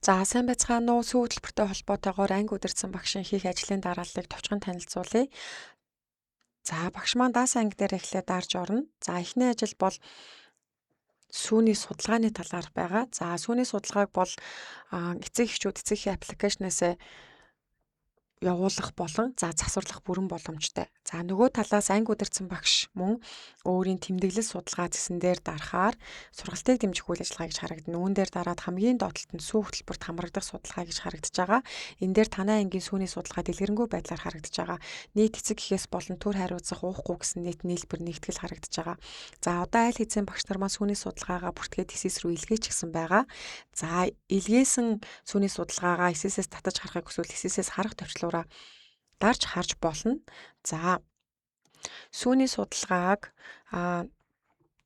За сайн байцгаана уу? Сүү хөтөлбөртэй холбоотойгоор анги удирдсан багшийн хийх ажлын дарааллыг товчхон танилцуулъя. За багш маань даасан анги дээр эхлээд дарж орно. За эхний ажил бол сүүний судалгааны талаар байгаа. За сүүний судалгааг бол эцэг эхчүүд эцэг эхийн аппликейшнээс явуулах болон засварлах бүрэн боломжтой. За нөгөө талаас анги удирдсан багш мөн өөрийн тэмдэглэл судалгаа зэсэн дээр дарахаар сургалтыг дэмжих үйл ажиллагаа гэж харагдана. Үүн дээр дараад хамгийн доотлолт нь сүү хөтөлбөрт хамрагдах судалгаа гэж харагдаж байгаа. Энэ дээр танай ангийн сүүний судалгаа дэлгэрэнгүй байдлаар харагдаж байгаа. Нийт эцэг эхээс болон төр хариуцах уухгүй гэсэн нийт нийлбэр нэгтгэл харагдаж байгаа. За одоо айл хэзээ багш нар маань сүүний судалгаагаа бүртгээд эсэс рүү илгээчихсэн байгаа. За илгээсэн сүүний судалгаагаа эсэсээс татаж харахыг хүсвэл эсэсээс харах төвчлөөрөө дарж харж болно. За сүүний судалгааг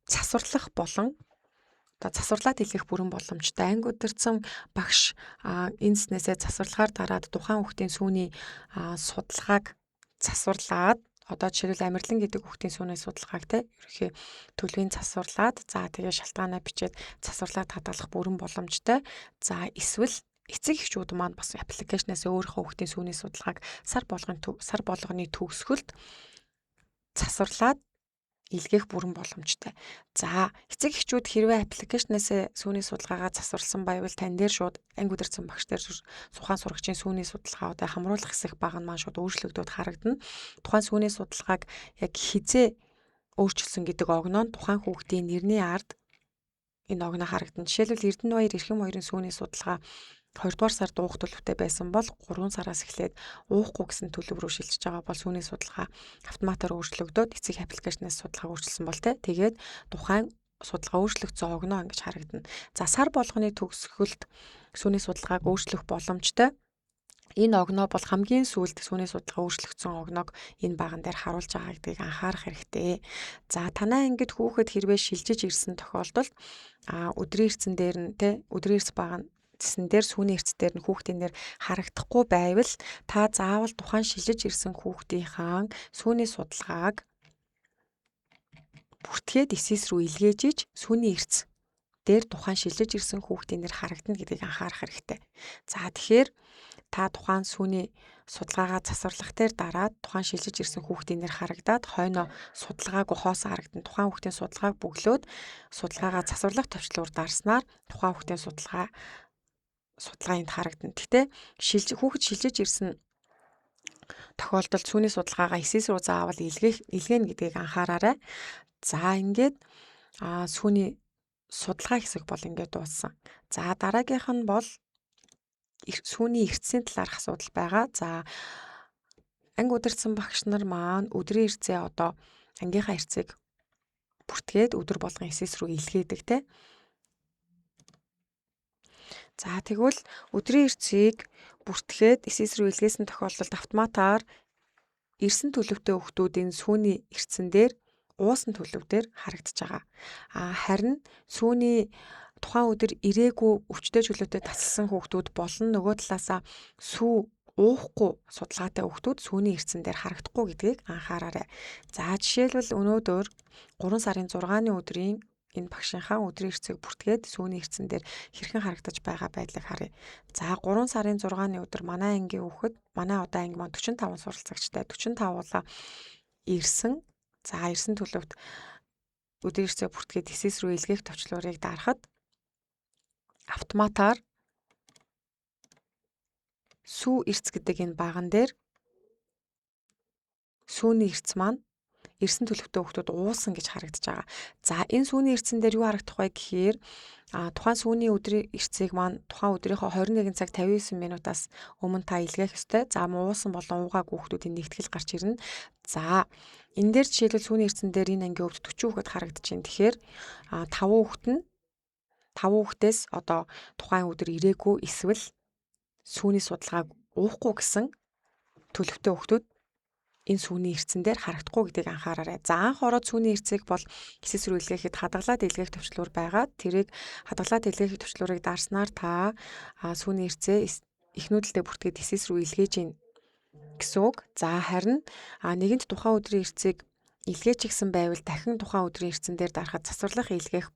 засварлах болон засварлаад илгээх бүрэн боломжтой. Анги удирдсан багш энэснээсээ засварлагаар дараад тухайн хүүхдийн сүүний судалгааг засварлаад одоо жишээлбэл амирлан гэдэг хүүхдийн сүүний судалгааг ерөнхий төлөвийн засварлаад за тэгээ шалтгаанаа бичээд засварлаад хадгалах бүрэн боломжтой. За эсвэл эцэг эхчүүд маань бас аппликейшнээс өөрийнхөө хүүхдийн сүүний судалгааг сар болгоны төгсгөлд засварлаад илгээх бүрэн боломжтой. За эцэг эхчүүд хэрвээ аппликейшнээс сүүний судалгаагаа засварласан байвал тань дээр шууд анги удирдсан багш дээр сухаан сурагчийн сүүний судалгааудаа хамруулах хэсэг баг нь маань шууд өөрчлөгдөд харагдана. Тухайн сүүний судалгааг яг хизээ өөрчилсөн гэдэг огноо нь тухайн хүүхдийн нэрний ард энэ огноо харагдана. Жишээлбэл Эрдэнэбаяр эрхэм хоёрын сүүний судалгаа 2 дугаар сард уух төлөвтэй байсан бол 3 сараас эхлээд уухгүй гэсэн төлөв рүү шилжиж байгаа бол сүүний судалгаа автоматар өөрчлөгдөөд эцэг аппликейшнээс судалгаа өөрчилсөн бол тэгээд тухайн судалгаа өөрчлөгдсөн огноо ингэж харагдана. За сар болгоны төгсгөлд сүүний судалгааг өөрчлөх боломжтой. Энэ огноо бол хамгийн сүүлд сүүний судалгаа өөрчлөгдсөн огноог энэ баган дээр харуулж байгаа гэдгийг анхаарах хэрэгтэй. За танай ангид хүүхэд хэрвээ шилжиж ирсэн тохиолдолд өдрийн эрдсэн дээр нь өдрийн эрдс баган зэсэн дээр сүүний эрдс дээр нь хүүхдийн нэр харагдахгүй байвал та заавал тухайн шилжиж ирсэн хүүхдийнхаа сүүний судалгааг бүртгээд эсэс рүү илгээж иж сүүний эрдс дээр тухайн шилжиж ирсэн хүүхдийн нэр харагдана гэдгийг анхаарах хэрэгтэй. За тэгэхээр та тухайн сүүний судалгаагаа засварлах дээр дараад тухайн шилжиж ирсэн хүүхдийн нэр харагдаад хойноо судалгаагүй хоосон харагдана. Тухайн хүүхдийн судалгааг бөглөөд судалгаагаа засварлах төвчлөөр дарснаар тухайн хүүхдийн судалгаа энд харагдана. Гэхдээ хүүхэд шилжиж ирсэн тохиолдолд сүүний судалгаагаа эсэс рүү заавал илгээнэ гэдгийг анхаараарай. За ингээд сүүний судалгаа хэсэг бол ингээд дууссан. За дараагийнх нь бол сүүний эрдсийн талаарх асуудал байгаа. За анги удирдсан багш нар маань өдрийн эрдсээ одоо ангийнхаа эрдсийг бүртгээд өдөр болгон эсэс рүү илгээдэг За тэгвэл өдрийн эрдсийг бүртгээд эсэс рүү илгээсэн тохиолдолд автоматар ирсэн төлөвтэй хүүхдүүдийн сүүний эрдсэн дээр уусан төлөв дээр харагдаж байгаа. Харин сүүний тухайн өдөр ирээгүй өвчтөе чөлөөтэй тасалсан хүүхдүүд болон нөгөө талаасаа сүү уухгүй судалгаатай хүүхдүүд сүүний эрдсэн дээр харагдахгүй гэдгийг анхаараарай. За жишээлбэл өнөөдөр 3 сарын 6-ны өдрийн энэ багшийнхаа өдрийн эрдсийг бүртгээд сүүний эрдсэн дээр хэрхэн харагдаж байгаа байдлыг харъя. За 3 сарын 6-ны өдөр манай ангийн хүүхэд манай одоо анги маань 45 суралцагчтай 45-уулаа ирсэн. За ирсэн төлөвт өдрийн эрдсээ бүртгээд эсэс рүү илгээх төвчлөрийг дарахад автоматар сүү эрдс гэдэг энэ баган дээр сүүний эрдс маань ирсэн төлөвтэй хүүхдүүд уусан гэж харагдаж байгаа. За энэ сүүний эрдсэн дээр юу харагдах вэ гэхээр тухайн сүүний өдрийн эрдсийг маань тухайн өдрийнхөө 21 цаг 59 минутаас өмнө та илгээх ёстой. За уусан болон уугаагүй хүүхдүүдийн нэгтгэл гарч ирнэ. За энэ дээр жишээлбэл сүүний эрдсэн дээр энэ ангийн хүүхд 40 хүүхэд харагдаж байна. Тэгэхээр 5 хүүхдээс одоо тухайн өдөр ирээгүй эсвэл сүүний судалгааг уухгүй гэсэн төлөвтэй хүүхдүүд энэ сүүний эрдсэн дээр харагдахгүй гэдгийг анхаараарай. За анх ороод сүүний эрдсийг бол эсэс рүү илгээхэд хадгалаад илгээх төвчлөр байгаад тэрийг хадгалаад илгээх төвчлөрийг дарснаар та сүүний эрдсээ эхнүүдэлдээ бүртгээд эсэс рүү илгээж гин гэсэн үг. За харин нэгэнт тухайн өдрийн эрдсийг илгээчихсэн байвал дахин тухайн өдрийн эрдсэн дээр дарахад засварлах илгээх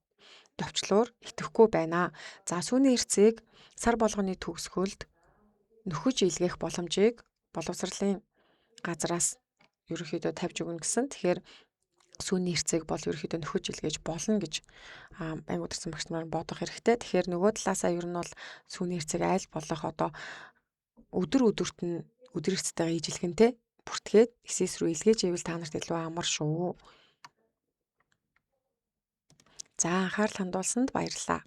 товчлуур итгэхгүй байна. За сүүний эрцгийг сар болгоны төгсгөлд нөхөж илгээх боломжийг боловсролын газраас ерөнхийдөө тавьж өгнө гэсэн. Тэгэхээр сүүний эрцгийг бол ерөнхийдөө нөхөж илгээж болно гэж англи удирсан багш нар бодох хэрэгтэй. Тэгэхээр нөгөө талаасаа ер нь бол сүүний эрцгийг айл болох одоо өдөр өдөрт нь өдөр эрцтэйгээ ижилхэнтэй бүртгээд эсэс рүү илгээж ивэл та нарт илүү амар шүү. За анхаарал хандуулсанд баярлалаа.